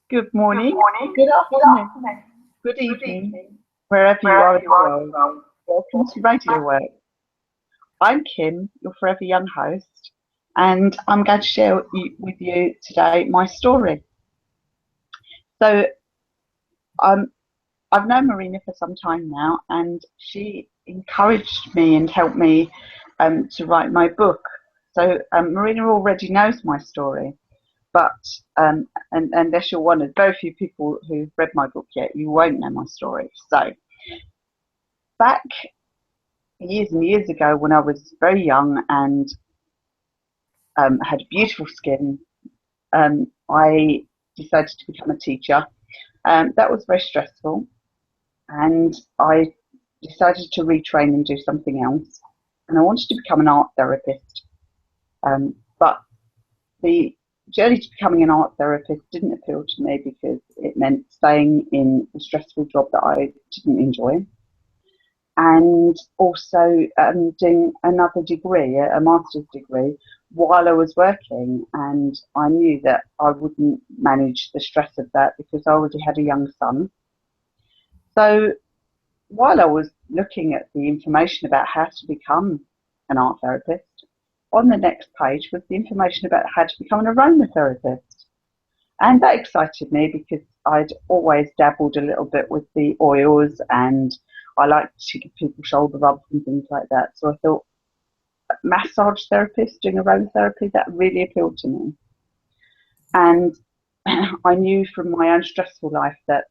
Good morning, good afternoon, good evening, wherever you are in the world. Welcome to Radio Work. I'm Kim, your forever young host, and I'm going to share with you today my story. So, I've known Marina for some time now, and she encouraged me and helped me to write my book. So, Marina already knows my story. But and unless you're one of very few people who've read my book yet, you won't know my story. So back years and years ago, when I was very young and had beautiful skin, I decided to become a teacher. That was very stressful, and I decided to retrain and do something else. And I wanted to become an art therapist, but the journey to becoming an art therapist didn't appeal to me because it meant staying in a stressful job that I didn't enjoy, and also doing another degree, a master's degree, while I was working. And I knew that I wouldn't manage the stress of that because I already had a young son. So while I was looking at the information about how to become an art therapist, on the next page was the information about how to become an aromatherapist. And that excited me because I'd always dabbled a little bit with the oils, and I liked to give people shoulder rubs and things like that. So I thought, massage therapist doing aromatherapy, that really appealed to me. And I knew from my own stressful life that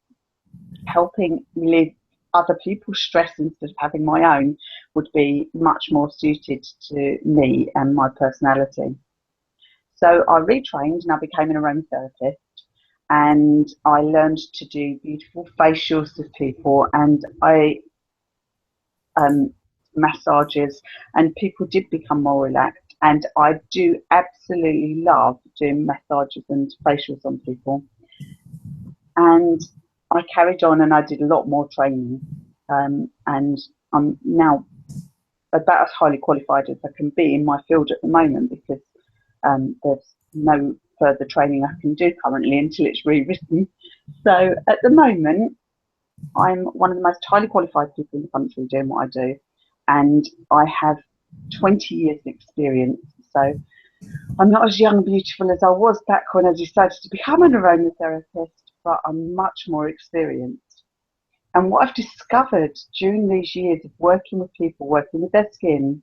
helping relieve other people's stress instead of having my own would be much more suited to me and my personality. So I retrained and I became an aromatherapist, and I learned to do beautiful facials with people, and I massages, and people did become more relaxed. And I do absolutely love doing massages and facials on people. And I carried on and I did a lot more training, and I'm now about as highly qualified as I can be in my field at the moment, because there's no further training I can do currently until it's rewritten. So at the moment, I'm one of the most highly qualified people in the country doing what I do, and I have 20 years experience. So I'm not as young and beautiful as I was back when I decided to become an aromatherapist, but I'm much more experienced. And what I've discovered during these years of working with people, working with their skin,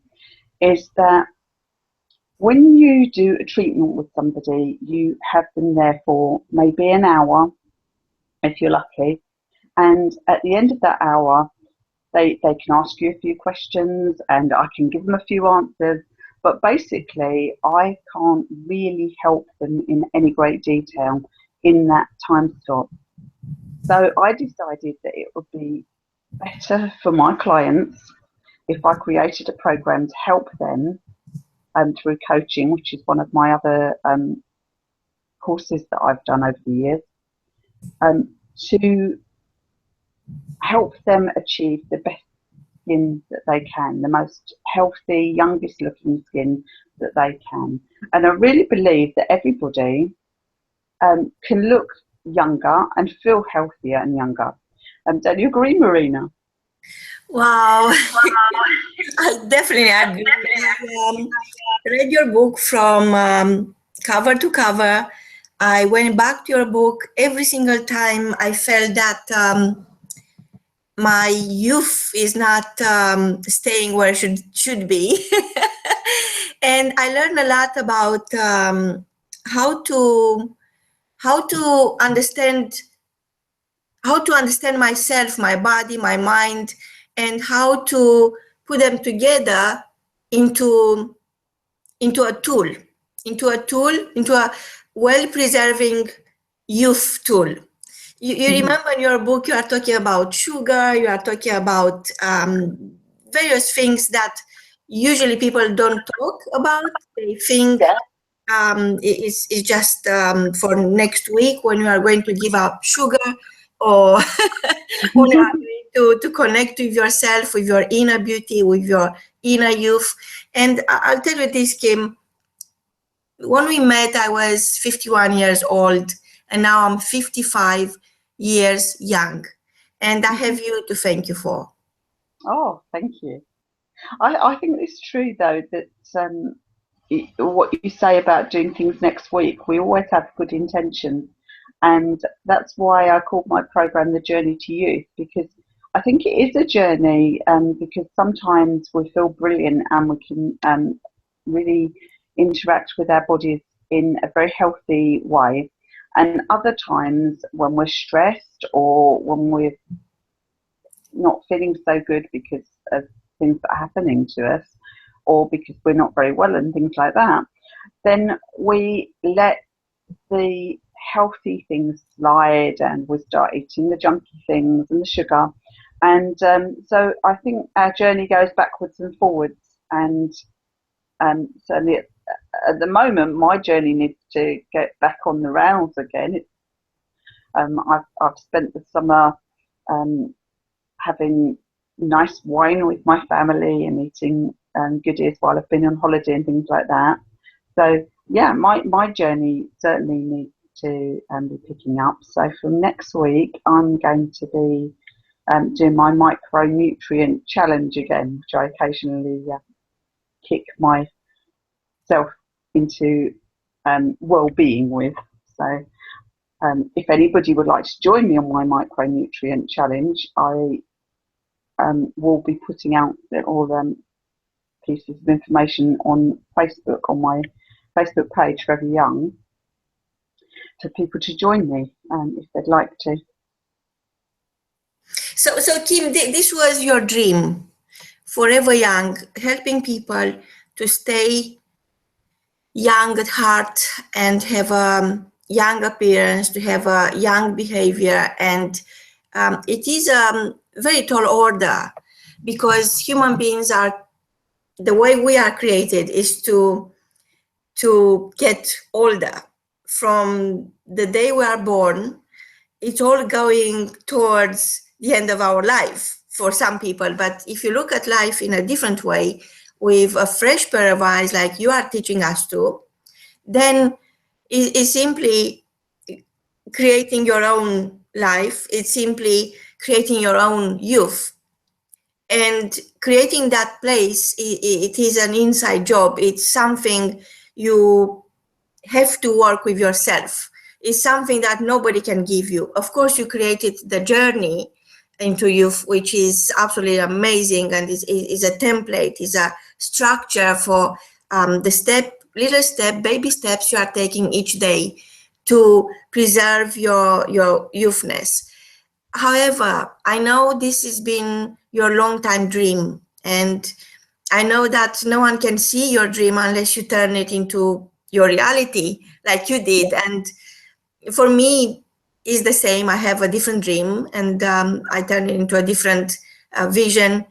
is that when you do a treatment with somebody, you have them there for maybe an hour, if you're lucky. And at the end of that hour, they can ask you a few questions and I can give them a few answers. But basically, I can't really help them in any great detail in that time slot. So I decided that it would be better for my clients if I created a program to help them through coaching, which is one of my other courses that I've done over the years, to help them achieve the best skin that they can, the most healthy, youngest looking skin that they can. And I really believe that everybody can look younger and feel healthier and younger. Don't you agree, Marina? Wow, I definitely agree. I read your book from cover to cover. I went back to your book every single time. I felt that my youth is not staying where it should be. And I learned a lot about how to understand myself, my body, my mind, and how to put them together into a tool, into a well-preserving youth tool. You remember in your book, you are talking about sugar, you are talking about various things that usually people don't talk about. They think it's just for next week when you are going to give up sugar, or when you are going to connect with yourself, with your inner beauty, with your inner youth. And I'll tell you this, Kim, when we met, I was 51 years old, and now I'm 55 years young. And I have you to thank you for. Oh, thank you. I think it's true, though, that what you say about doing things next week, we always have good intentions. And that's why I called my program The Journey to Youth, because I think it is a journey, because sometimes we feel brilliant and we can really interact with our bodies in a very healthy way. And other times when we're stressed or when we're not feeling so good because of things that are happening to us, or because we're not very well and things like that, then we let the healthy things slide and we start eating the junky things and the sugar. And so I think our journey goes backwards and forwards. And certainly at the moment, my journey needs to get back on the rails again. I've spent the summer having nice wine with my family and eating goodies while I've been on holiday and things like that. So yeah, my journey certainly needs to be picking up. So from next week, I'm going to be doing my micronutrient challenge again, which I occasionally kick myself into well-being with. So if anybody would like to join me on my micronutrient challenge, I will be putting out all pieces of information on Facebook, on my Facebook page, Forever Young, for people to join me if they'd like to. So Kim, this was your dream, Forever Young, helping people to stay young at heart and have a young appearance, to have a young behavior. And it is a very tall order, because human beings are, the way we are created is to get older. From the day we are born, it's all going towards the end of our life for some people. But if you look at life in a different way, with a fresh pair of eyes like you are teaching us to, then it's simply creating your own life. It's simply creating your own youth. And creating that place, it is an inside job. It's something you have to work with yourself. It's something that nobody can give you. Of course, you created the journey into youth, which is absolutely amazing, and is a template, is a structure for the little baby steps you are taking each day to preserve your youthness. However, I know this has been your long-time dream, and I know that no one can see your dream unless you turn it into your reality, like you did. And for me, it's the same. I have a different dream, and I turn it into a different vision,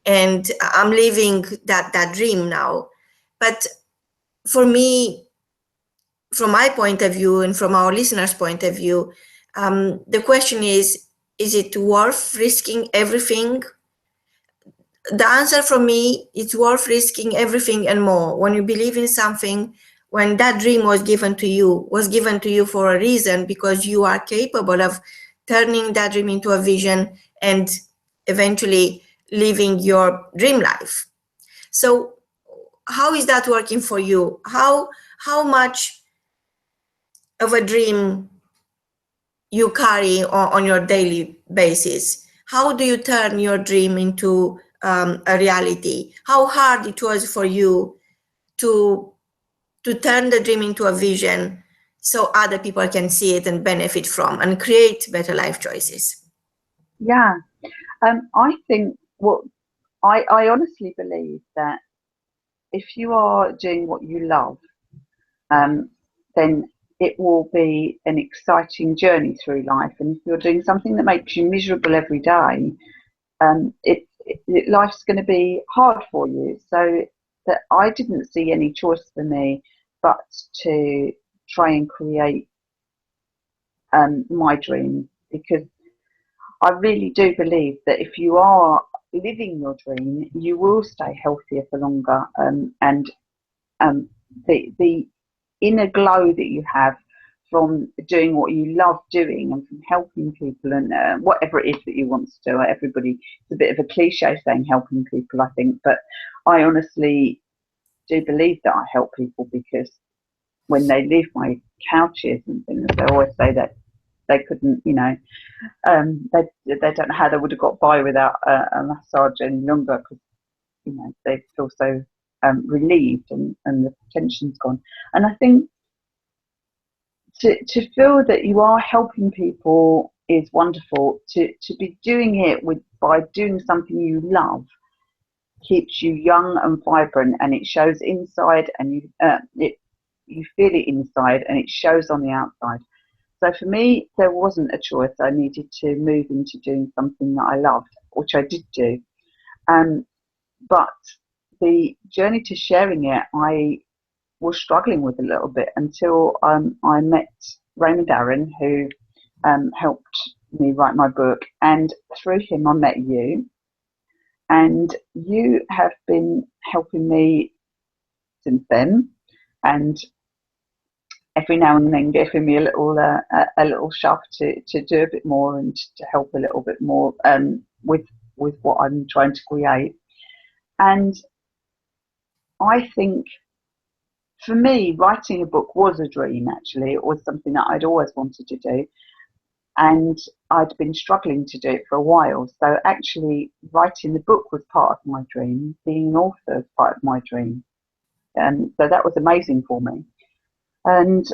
and I'm living that dream now. But for me, from my point of view and from our listeners' point of view, the question is it worth risking everything? The answer from me, it's worth risking everything and more. When you believe in something, when that dream was given to you for a reason, because you are capable of turning that dream into a vision and eventually living your dream life. So how is that working for you? How much of a dream you carry on your daily basis? How do you turn your dream into a reality? How hard it was for you to turn the dream into a vision so other people can see it and benefit from and create better life choices? Yeah, I think I honestly believe that if you are doing what you love, then it will be an exciting journey through life. And if you're doing something that makes you miserable every day, life's going to be hard for you. So that I didn't see any choice for me but to try and create my dream, because I really do believe that if you are living your dream, you will stay healthier for longer, and the inner glow that you have from doing what you love doing and from helping people and whatever it is that you want to do. Everybody, it's a bit of a cliche saying helping people, I think, but I honestly do believe that I help people, because when they leave my couches and things, they always say that they couldn't, they don't know how they would have got by without a massage any longer, because they feel so relieved, and the tension's gone. And I think to feel that you are helping people is wonderful. To be doing it by doing something you love keeps you young and vibrant, and it shows inside, and you feel it inside, and it shows on the outside. So for me, there wasn't a choice. I needed to move into doing something that I loved, which I did do. But the journey to sharing it, I was struggling with a little bit until I met Raymond Aaron, who helped me write my book, and through him I met you, and you have been helping me since then, and every now and then giving me a little shove to do a bit more and to help a little bit more with what I'm trying to create. And I think for me, writing a book was a dream. Actually, it was something that I'd always wanted to do, and I'd been struggling to do it for a while. So actually, writing the book was part of my dream. Being an author was part of my dream, and so that was amazing for me. And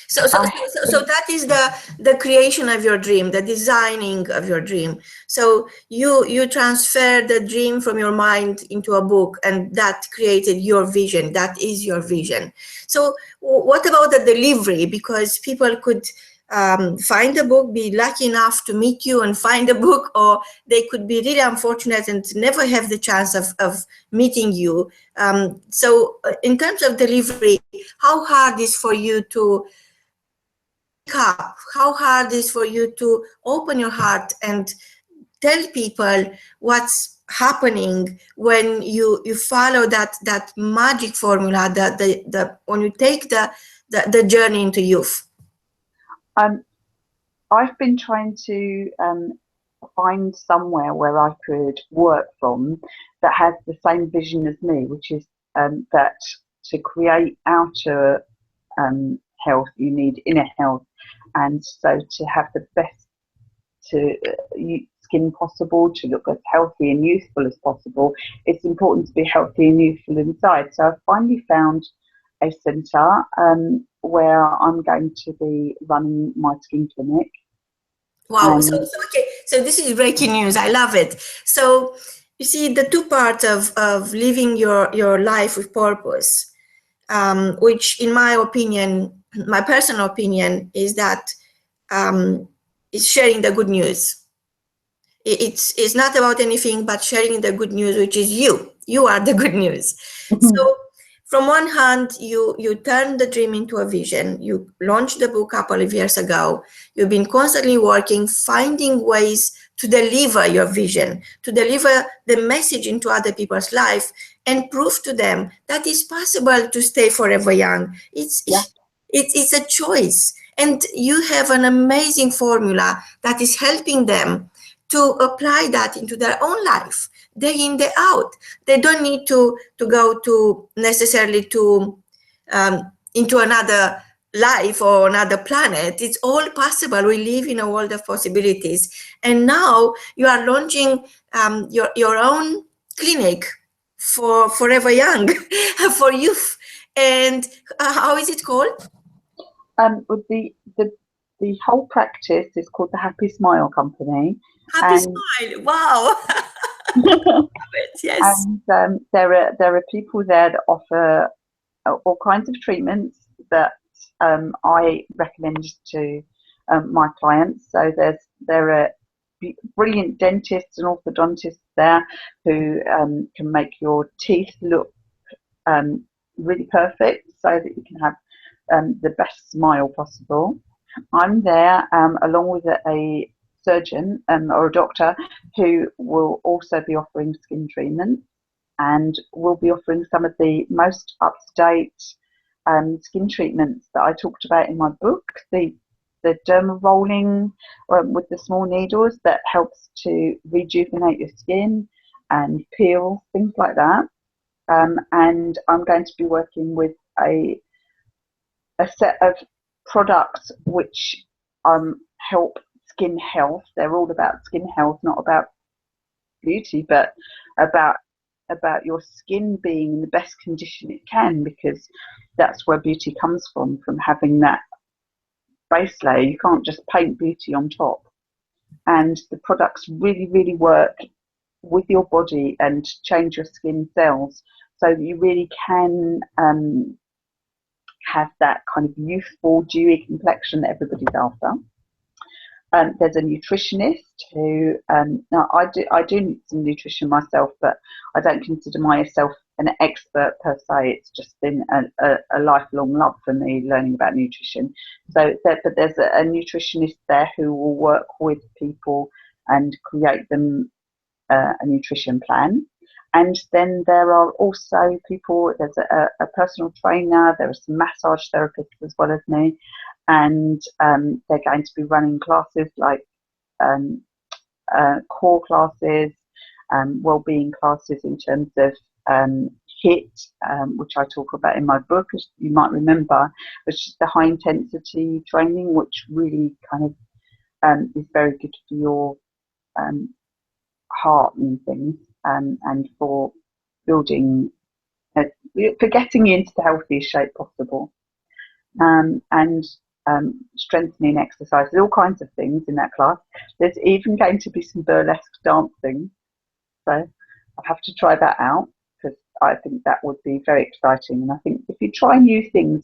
so that is the creation of your dream, the designing of your dream. So you transfer the dream from your mind into a book, and that created your vision. That is your vision. So what about the delivery? Because people could find a book, be lucky enough to meet you and find a book, or they could be really unfortunate and never have the chance of meeting you. So in terms of delivery, how hard is for you to up? How hard is for you to open your heart and tell people what's happening when you follow that magic formula, that when you take the journey into youth? I've been trying to find somewhere where I could work from that has the same vision as me, which is that to create outer health, you need inner health. And so to have the best skin possible, to look as healthy and youthful as possible, it's important to be healthy and youthful inside. So I've finally found a centre where I'm going to be running my skin clinic. Wow. So this is breaking news. I love it. So you see, the two parts of living your life with purpose, which in my opinion, my personal opinion, is that is sharing the good news. It's not about anything but sharing the good news, which is you are the good news. So from one hand, you turn the dream into a vision. You launched the book a couple of years ago. You've been constantly working, finding ways to deliver your vision, to deliver the message into other people's life, and prove to them that it's possible to stay forever young. It's a choice. And you have an amazing formula that is helping them to apply that into their own life, day in, day out. They don't need to go to necessarily to into another life or another planet. It's all possible. We live in a world of possibilities. And now you are launching your own clinic for Forever Young, for youth. And how is it called? The whole practice is called the Happy Smile Company. Happy Smile! Wow. Yes. And there are people there that offer all kinds of treatments that I recommend to my clients. So there are brilliant dentists and orthodontists there who can make your teeth look really perfect, so that you can have the best smile possible. I'm there along with a surgeon or a doctor who will also be offering skin treatment, and will be offering some of the most up-to-date skin treatments that I talked about in my book, the derma rolling with the small needles that helps to rejuvenate your skin and peel, things like that. And I'm going to be working with a set of products which help skin health. They're all about skin health, not about beauty, but about your skin being in the best condition it can, because that's where beauty comes from having that base layer. You can't just paint beauty on top. And the products really, really work with your body and change your skin cells so that you really can have that kind of youthful, dewy complexion that everybody's after. There's a nutritionist who, now I do need some nutrition myself, but I don't consider myself an expert per se. It's just been a lifelong love for me learning about nutrition. So, but there's a nutritionist there who will work with people and create them a nutrition plan. And then there are also people, there's a personal trainer, there are some massage therapists as well as me, and they're going to be running classes like core classes, well-being classes in terms of HIIT, which I talk about in my book, as you might remember, which is the high-intensity training, which really kind of is very good for your heart and things, and for building, for getting you into the healthiest shape possible, and strengthening exercises, all kinds of things in that class. There's even going to be some burlesque dancing, so I'll have to try that out, because I think that would be very exciting. And I think if you try new things,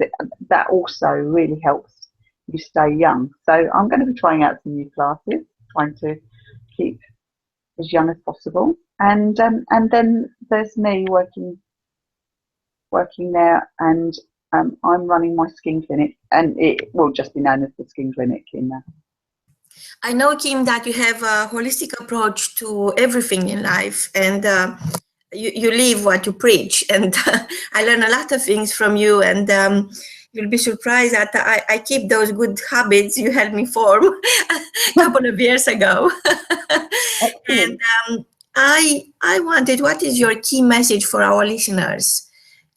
that also really helps you stay young. So I'm going to be trying out some new classes, trying to keep as young as possible, and then there's me working there, and I'm running my skin clinic, and it will just be known as the Skin Clinic in there. I know, Kim, that you have a holistic approach to everything in life, and you live what you preach, and I learn a lot of things from you, and you'll be surprised that I keep those good habits you helped me form a couple of years ago. And I wanted, what is your key message for our listeners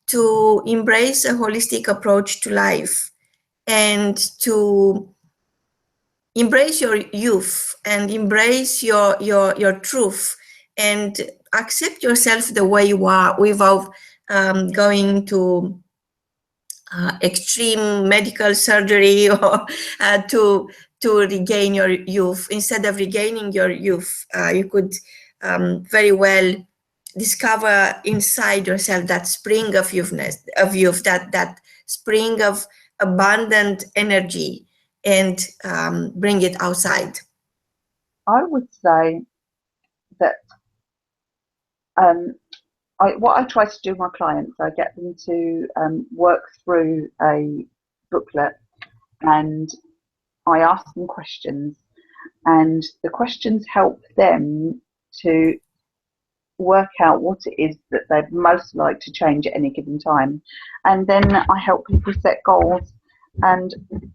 to embrace a holistic approach to life and to embrace your youth and embrace your truth and accept yourself the way you are without going to extreme medical surgery or to regain your youth? Instead of regaining your youth, you could very well discover inside yourself that spring of youth, that spring of abundant energy, and bring it outside. I would say that what I try to do with my clients, I get them to work through a booklet, and I ask them questions, and the questions help them to work out what it is that they'd most like to change at any given time. And then I help people set goals, and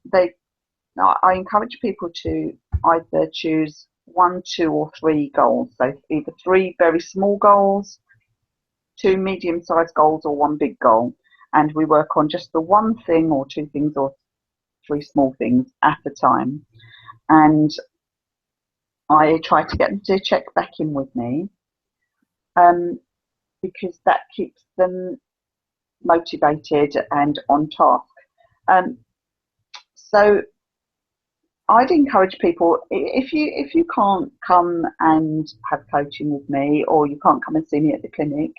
I encourage people to either choose 1, 2, or 3 goals. So either 3 very small goals, 2 medium-sized goals, or 1 big goal. And we work on just the 1 thing or 2 things or 3 small things at a time. And I try to get them to check back in with me, because that keeps them motivated and on task. So I'd encourage people, if you can't come and have coaching with me, or you can't come and see me at the clinic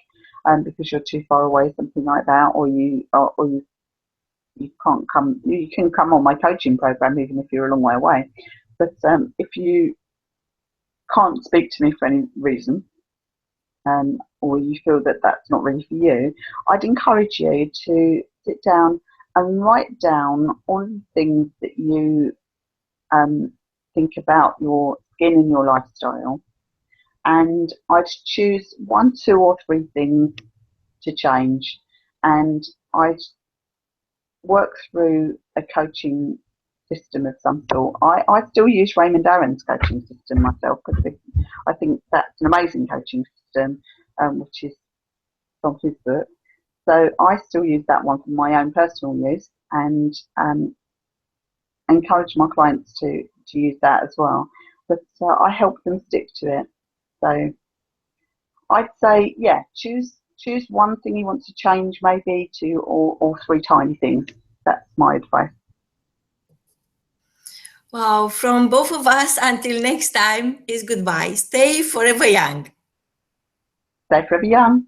because you're too far away, something like that, or you can't come, you can come on my coaching program even if you're a long way away. But if you can't speak to me for any reason, or you feel that that's not really for you, I'd encourage you to sit down and write down all the things that you think about your skin and your lifestyle, and I'd choose 1, 2, or 3 things to change, and I'd work through a coaching system of some sort. I still use Raymond Aaron's coaching system myself because I think that's an amazing coaching system, which is from his book. So I still use that one for my own personal use, and encourage my clients to use that as well. But I help them stick to it. So I'd say, yeah, choose one thing you want to change, maybe two or three tiny things. That's my advice. Wow, from both of us, until next time, is goodbye. Stay forever young. Stay forever young.